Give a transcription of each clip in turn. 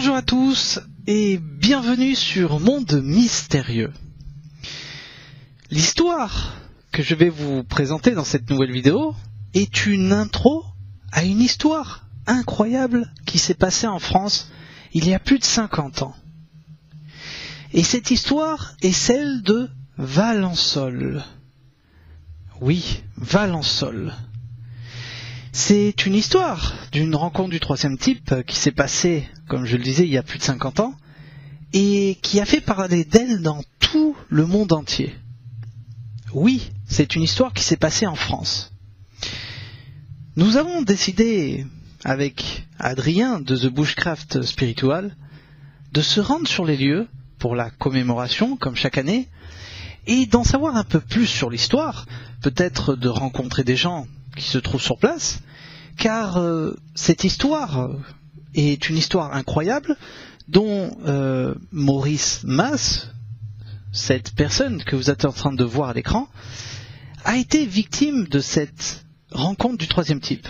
Bonjour à tous et bienvenue sur Monde Mystérieux. L'histoire que je vais vous présenter dans cette nouvelle vidéo est une intro à une histoire incroyable qui s'est passée en France il y a plus de 50 ans. Et cette histoire est celle de Valençol. Oui, Valençol. C'est une histoire d'une rencontre du troisième type qui s'est passée, comme je le disais, il y a plus de 50 ans, et qui a fait parler d'elle dans tout le monde entier. Oui, c'est une histoire qui s'est passée en France. Nous avons décidé, avec Adrien de The Bushcraft Spiritual, de se rendre sur les lieux pour la commémoration, comme chaque année, et d'en savoir un peu plus sur l'histoire, peut-être de rencontrer des gens qui se trouvent sur place, car cette histoire est une histoire incroyable dont Maurice Mas, cette personne que vous êtes en train de voir à l'écran, a été victime de cette rencontre du troisième type.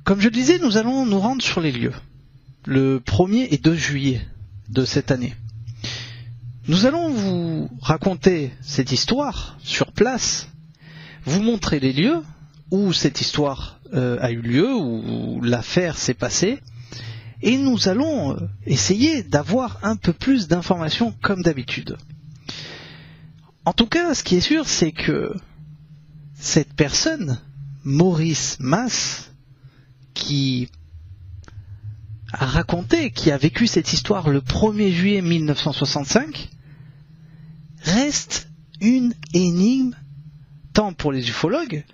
Comme je le disais, nous allons nous rendre sur les lieux, le 1er et 2 juillet de cette année. Nous allons vous raconter cette histoire sur place, vous montrer les lieux où cette histoire a eu lieu, où l'affaire s'est passée, et nous allons essayer d'avoir un peu plus d'informations comme d'habitude. En tout cas, ce qui est sûr, c'est que cette personne, Maurice Mas, qui a raconté, qui a vécu cette histoire le 1er juillet 1965, reste une énigme tant pour les ufologues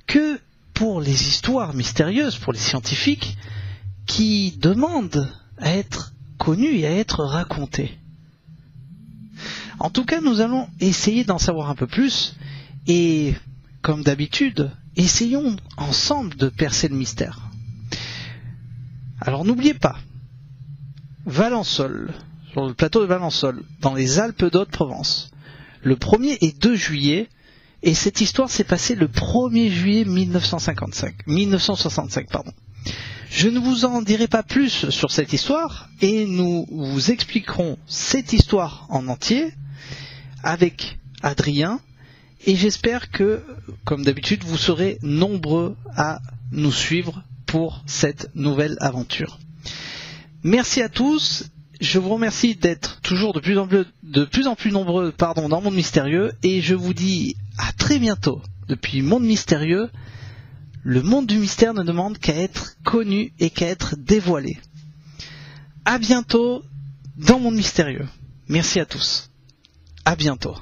que pour les histoires mystérieuses, pour les scientifiques, qui demandent à être connus et à être racontés. En tout cas, nous allons essayer d'en savoir un peu plus, et, comme d'habitude, essayons ensemble de percer le mystère. Alors n'oubliez pas, Valençol, sur le plateau de Valençol, dans les Alpes d'Haute-Provence, le 1er et 2 juillet, et cette histoire s'est passée le 1er juillet 1965. Je ne vous en dirai pas plus sur cette histoire, et nous vous expliquerons cette histoire en entier avec Adrien, et j'espère que, comme d'habitude, vous serez nombreux à nous suivre pour cette nouvelle aventure. Merci à tous. Je vous remercie d'être toujours de plus en plus nombreux dans Monde Mystérieux, et je vous dis à très bientôt depuis Monde Mystérieux. Le monde du mystère ne demande qu'à être connu et qu'à être dévoilé. À bientôt dans Monde Mystérieux. Merci à tous. À bientôt.